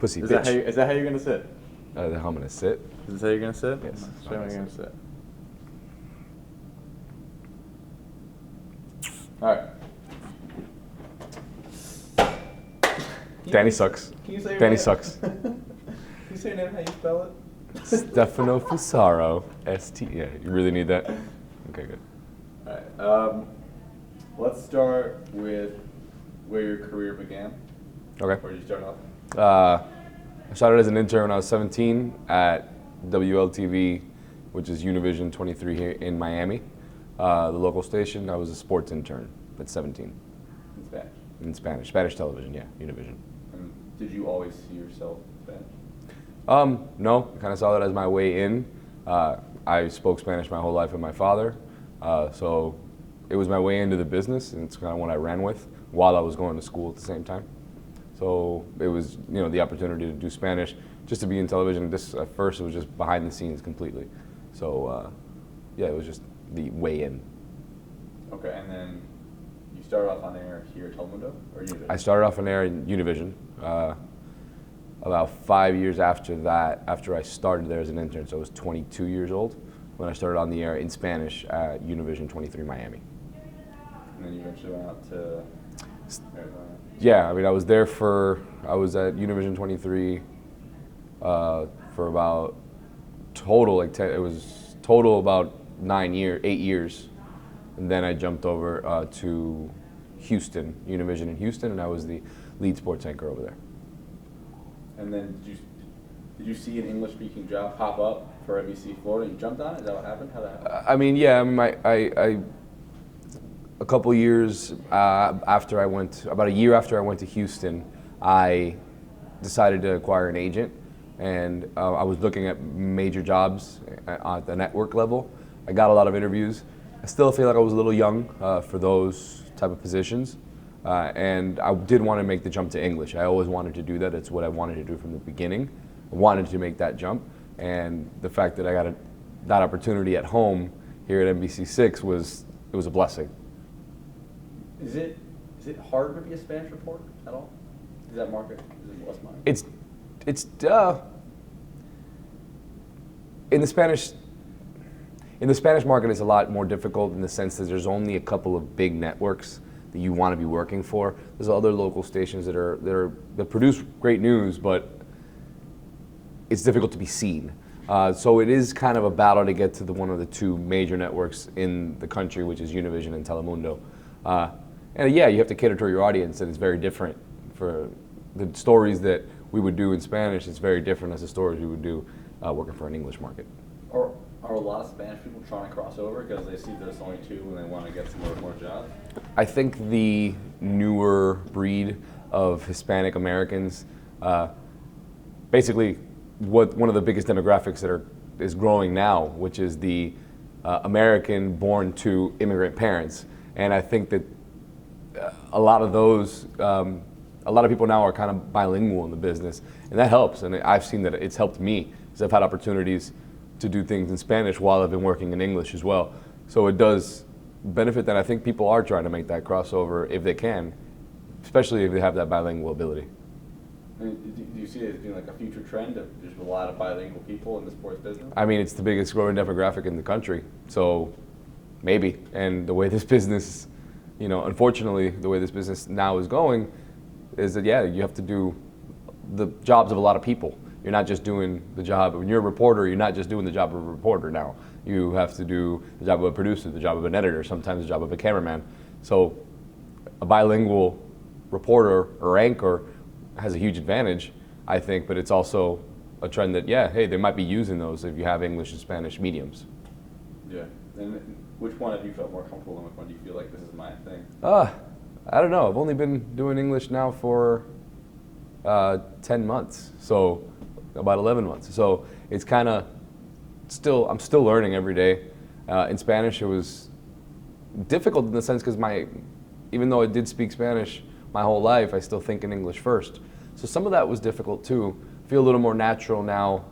Pussy Is bitch. that how you're gonna sit? How I'm gonna sit. Is this how you're gonna sit? Yes. Show me how you're gonna sit. All right. Danny sucks. Can you say your Danny name? sucks. Can you say your name? How you spell it? Stefano Fusaro. ST. Yeah, you really need that? Okay, good. All right. Let's start with where your career began. Okay. Where did you start off? I started as an intern when I was 17 at WLTV, which is Univision 23 here in Miami. The local station. I was a sports intern at 17. In Spanish. In Spanish. Spanish television, yeah, Univision. And did you always see yourself in Spanish? No, I kind of saw that as my way in. I spoke Spanish my whole life with my father, so it was my way into the business, and it's kind of what I ran with while I was going to school at the same time. So it was, the opportunity to do Spanish, just to be in television. This at first it was just behind the scenes completely. So yeah, it was just the way in. Okay, and then you started off on air here at Telemundo, or Univision? I started off on air in Univision. About 5 years after that, after I started there as an intern, so I was 22 years old when I started on the air in Spanish at Univision 23 Miami. And then you eventually went out to Arizona. Yeah, I mean, I was at Univision 23 for about total, it was total about 8 years. And then I jumped over to Houston, Univision in Houston, and I was the lead sports anchor over there. And then did you see an English-speaking job pop up for NBC Florida? You jumped on it? Is that what happened? How that happened? I mean, yeah, a couple years after about a year after I went to Houston, I decided to acquire an agent, and I was looking at major jobs at the network level. I got a lot of interviews. I still feel like I was a little young for those type of positions, and I did want to make the jump to English. I always wanted to do that. It's what I wanted to do from the beginning. I wanted to make that jump, and the fact that I got that opportunity at home here at NBC6 was a blessing. Is it hard to be a Spanish reporter at all? Is that market? Is it less money? It's in the Spanish market, it's a lot more difficult in the sense that there's only a couple of big networks that you want to be working for. There's other local stations that produce great news, but it's difficult to be seen. So it is kind of a battle to get to one of the two major networks in the country, which is Univision and Telemundo. And yeah, you have to cater to your audience, and it's very different. For the stories that we would do in Spanish, it's very different as the stories we would do working for an English market. Are a lot of Spanish people trying to cross over because they see there's only two and they want to get some more jobs? I think the newer breed of Hispanic Americans, basically one of the biggest demographics that is growing now, which is the American born to immigrant parents. And I think that a lot of people now are kind of bilingual in the business, and that helps. And I've seen that it's helped me because I've had opportunities to do things in Spanish while I've been working in English as well. So it does benefit that. I think people are trying to make that crossover if they can, especially if they have that bilingual ability. And do you see it as being like a future trend of there's a lot of bilingual people in the sports business? I mean, it's the biggest growing demographic in the country, so maybe. And the way this business, unfortunately, the way this business now is going is that, yeah, you have to do the jobs of a lot of people. You're not just doing the job, when you're a reporter, you're not just doing the job of a reporter now. You have to do the job of a producer, the job of an editor, sometimes the job of a cameraman. So a bilingual reporter or anchor has a huge advantage, I think, but it's also a trend that, yeah, hey, they might be using those if you have English and Spanish mediums. Yeah. And which one have you felt more comfortable in? Which one do you feel like this is my thing? I don't know. I've only been doing English now for 10 months, so about 11 months. So it's kind of I'm still learning every day. In Spanish, it was difficult in the sense because even though I did speak Spanish my whole life, I still think in English first. So some of that was difficult too. I feel a little more natural now,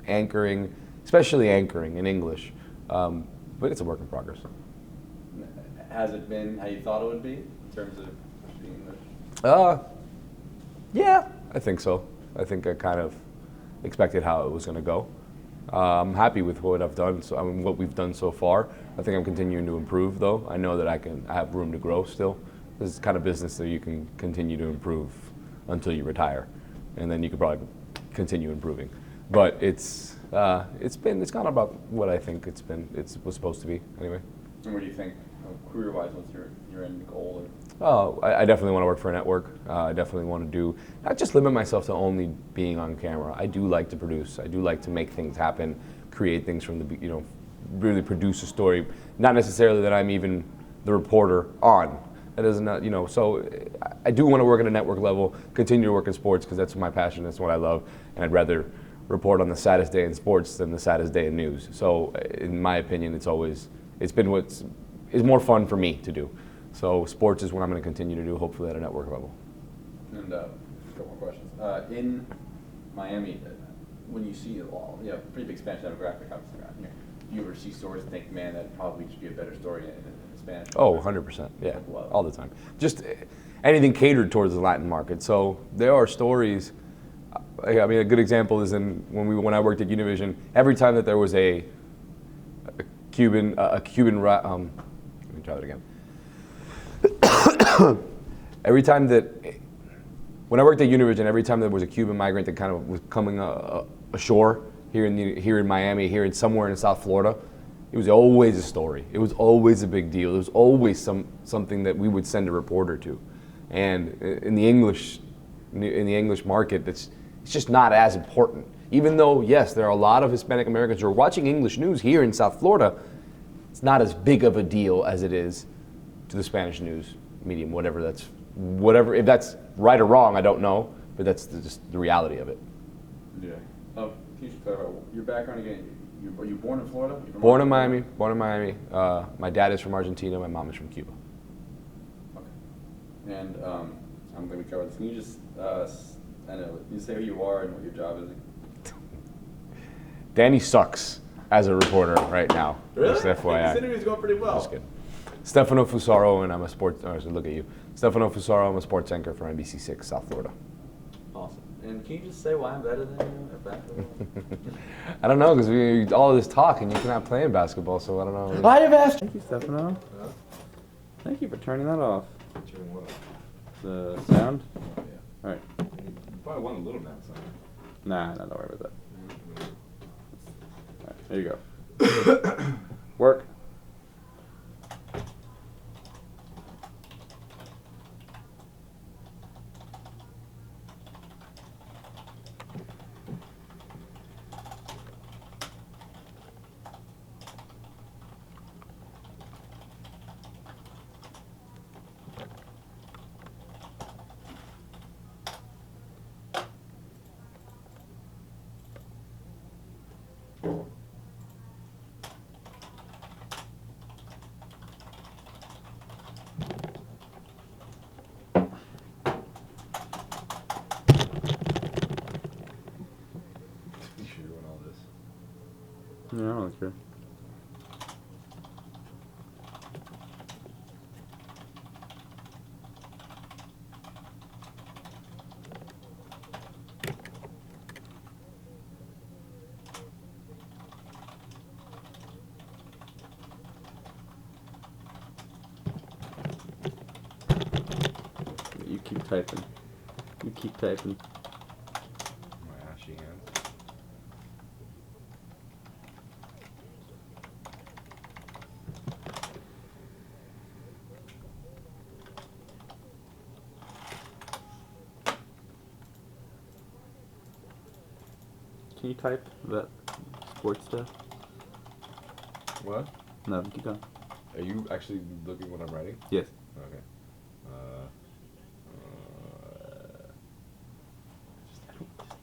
anchoring, especially anchoring in English. But it's a work in progress. Has it been how you thought it would be in terms of being English? Yeah, I think so. I think I kind of expected how it was going to go. I'm happy with what I've done. So I mean, what we've done so far. I think I'm continuing to improve, though. I know that I have room to grow still. This is the kind of business that you can continue to improve until you retire, and then you could probably continue improving. But it's gone about what I think it was supposed to be anyway. And what do you think, career-wise, what's your end goal? Oh, I definitely want to work for a network. I definitely want to not just limit myself to only being on camera. I do like to produce. I do like to make things happen, create things from the, really produce a story. Not necessarily that I'm even the reporter on. That is not, so I do want to work at a network level, continue to work in sports because that's my passion, that's what I love, and I'd rather report on the saddest day in sports than the saddest day in news. So in my opinion, it's been is more fun for me to do. So sports is what I'm going to continue to do, hopefully at a network level. And a couple more questions. In Miami, when you see pretty big Spanish demographic obviously around here, do you ever see stories and think, man, that probably should be a better story in Spanish? Oh, 100%, yeah, all the time. Just anything catered towards the Latin market. So there are stories. I mean, a good example is when I worked at Univision. Every time that there was a Cuban, let me try that again. When I worked at Univision, every time there was a Cuban migrant that kind of was coming ashore here in Miami, here in somewhere in South Florida, it was always a story. It was always a big deal. It was always something that we would send a reporter to. And in the English market, it's just not as important. Even though, yes, there are a lot of Hispanic Americans who are watching English news here in South Florida, it's not as big of a deal as it is to the Spanish news medium, whatever. If that's right or wrong, I don't know, but that's just the reality of it. Yeah. Can you just clarify your background again? Were you born in Florida? Born in Miami. My dad is from Argentina. My mom is from Cuba. Okay. And I'm going to cover this. Can you just, you say who you are and what your job is? Danny sucks as a reporter right now. Really? Just FYI. This interview's going pretty well. Just kidding. Stefano Fusaro, and I'm a sports. Look at you. Stefano Fusaro. I'm a sports anchor for NBC6 South Florida. Awesome. And can you just say why I'm better than you at basketball? I don't know, because we all this talk and you're not playing basketball, so I don't know. I'd have asked. Thank you, Stefano. Thank you for turning that off. Turning what off? The sound? Yeah. All right. You probably want a little now, son. Nah, don't worry about that. All right, there you go. Work. Yeah, that's good. You keep typing. You keep typing. My ashy hands. Can you type that sports stuff? What? No, keep going. Are you actually looking what I'm writing? Yes. Okay.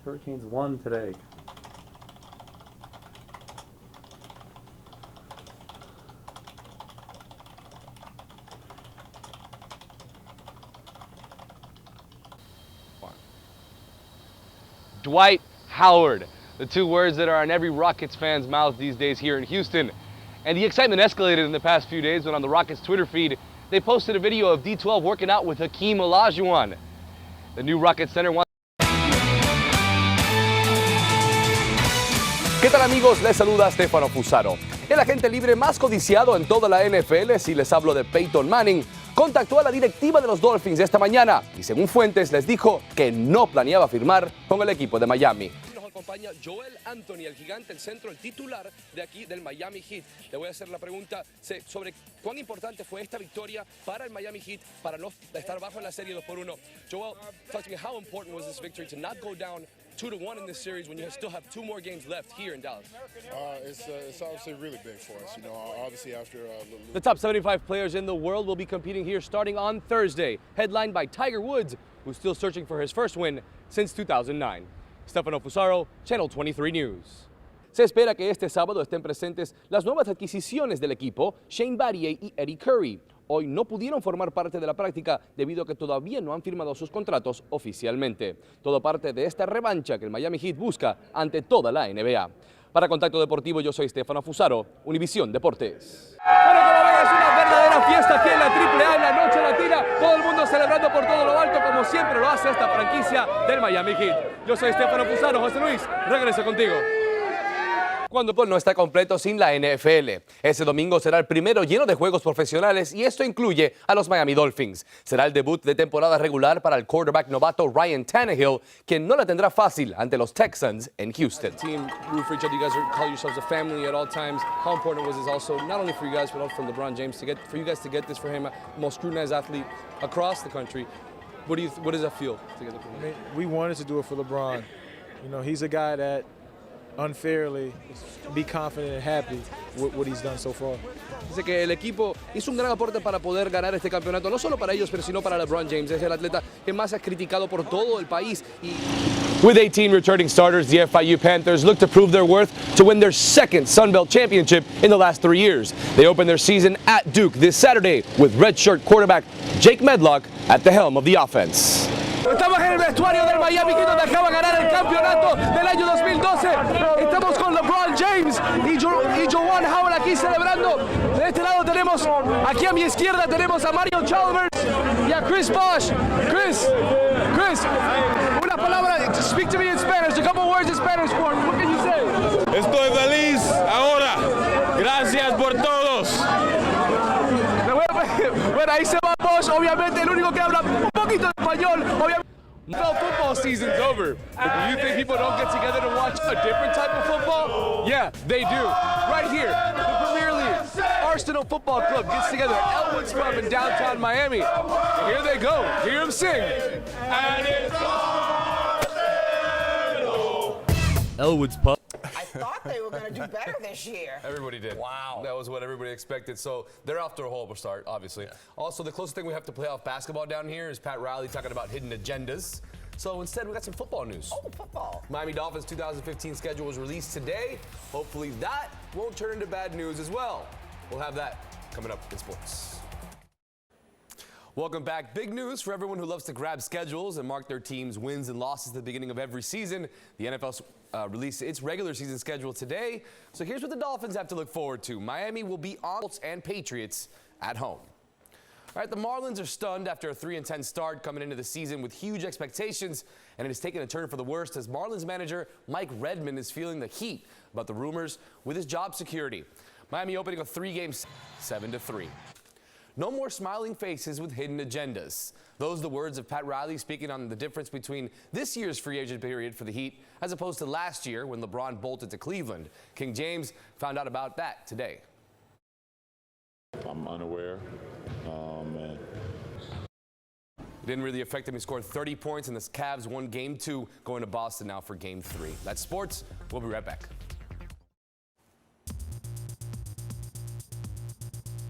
Hurricanes won today. Dwight Howard, the two words that are on every Rockets fan's mouth these days here in Houston. And the excitement escalated in the past few days when on the Rockets Twitter feed, they posted a video of D12 working out with Hakeem Olajuwon. The new Rockets center wants ¿Qué tal amigos? Les saluda Stefano Fusaro. El agente libre más codiciado en toda la NFL, si les hablo de Peyton Manning, contactó a la directiva de los Dolphins esta mañana y según fuentes les dijo que no planeaba firmar con el equipo de Miami. Nos acompaña Joel Anthony, el gigante, el centro, el titular de aquí del Miami Heat. Le voy a hacer la pregunta sobre cuán importante fue esta victoria para el Miami Heat para no estar bajo en la serie 2-1. Joel, talk to me, how important was this victory to not go down 2-1 in this series when you still have 2 more games left here in Dallas? It's obviously really big for us. You know, obviously after The top 75 players in the world will be competing here starting on Thursday, headlined by Tiger Woods, who's still searching for his first win since 2009. Stefano Fusaro, Channel 23 News. Se espera que este sábado estén presentes las nuevas adquisiciones del equipo, Shane Battier y Eddie Curry. Hoy no pudieron formar parte de la práctica debido a que todavía no han firmado sus contratos oficialmente. Todo parte de esta revancha que el Miami Heat busca ante toda la NBA. Para Contacto Deportivo, yo soy Stefano Fusaro, Univisión Deportes. Bueno, como ven, es una verdadera fiesta aquí en la AAA en la Noche Latina. Todo el mundo celebrando por todo lo alto, como siempre lo hace esta franquicia del Miami Heat. Yo soy Stefano Fusaro. José Luis, regreso contigo. Cuando no está completo sin la NFL. Ese domingo será el primero lleno de juegos profesionales y esto incluye a los Miami Dolphins. Será el debut de temporada regular para el quarterback novato Ryan Tannehill, quien no la tendrá fácil ante los Texans en Houston. Team root for each other. You guys call yourselves a family at all times. How important was this also, not only for you guys, but also for LeBron James for you guys to get this for him, most scrutinized athlete across the country. What does that feel to get it for him? I mean, we wanted to do it for LeBron. You know, he's a guy that unfairly be confident and happy with what he's done so far. Dice que el equipo hizo un gran aporte para poder ganar este campeonato, no solo para ellos, pero sino para LeBron James. Es el atleta que más ha criticado por todo el país. With 18 returning starters, the FIU Panthers look to prove their worth to win their second Sun Belt championship in the last 3 years. They open their season at Duke this Saturday with redshirt quarterback Jake Medlock at the helm of the offense. Estamos en el vestuario del Miami Heat donde acaba de ganar el campeonato del año 2012. Estamos con LeBron James y Juwan Howard aquí celebrando. De este lado tenemos, aquí a mi izquierda tenemos a Mario Chalmers y a Chris Bosh. Chris, una palabra, speak to me in Spanish, a couple words in Spanish for me. What can you say? Estoy feliz ahora. Gracias por todos. Bueno, ahí se va Bosh, obviamente el único que habla un poquito de español. NFL football season's over, but do you think people don't get together to watch a different type of football? Yeah, they do. Right here, the Premier League, Arsenal Football Club gets together at Elwood's Pub in downtown Miami. And here they go. Hear them sing. And it's Elwood's Pub. I thought they were going to do better this year. Everybody did. Wow. That was what everybody expected. So they're off to a horrible start, obviously. Yeah. Also, the closest thing we have to playoff basketball down here is Pat Riley talking about hidden agendas. So instead, we got some football news. Oh, football. Miami Dolphins 2015 schedule was released today. Hopefully that won't turn into bad news as well. We'll have that coming up in sports. Welcome back. Big news for everyone who loves to grab schedules and mark their team's wins and losses at the beginning of every season. The NFL released its regular season schedule today. So here's what the Dolphins have to look forward to. Miami will be on and Patriots at home. All right, the Marlins are stunned after a 3-10 start coming into the season with huge expectations, and it has taken a turn for the worst as Marlins manager Mike Redmond is feeling the heat about the rumors with his job security. Miami opening a 3-game 7-3. No more smiling faces with hidden agendas. Those are the words of Pat Riley speaking on the difference between this year's free agent period for the Heat as opposed to last year when LeBron bolted to Cleveland. King James found out about that today. I'm unaware. It didn't really affect him. He scored 30 points and the Cavs won Game 2, going to Boston now for Game 3. That's sports. We'll be right back.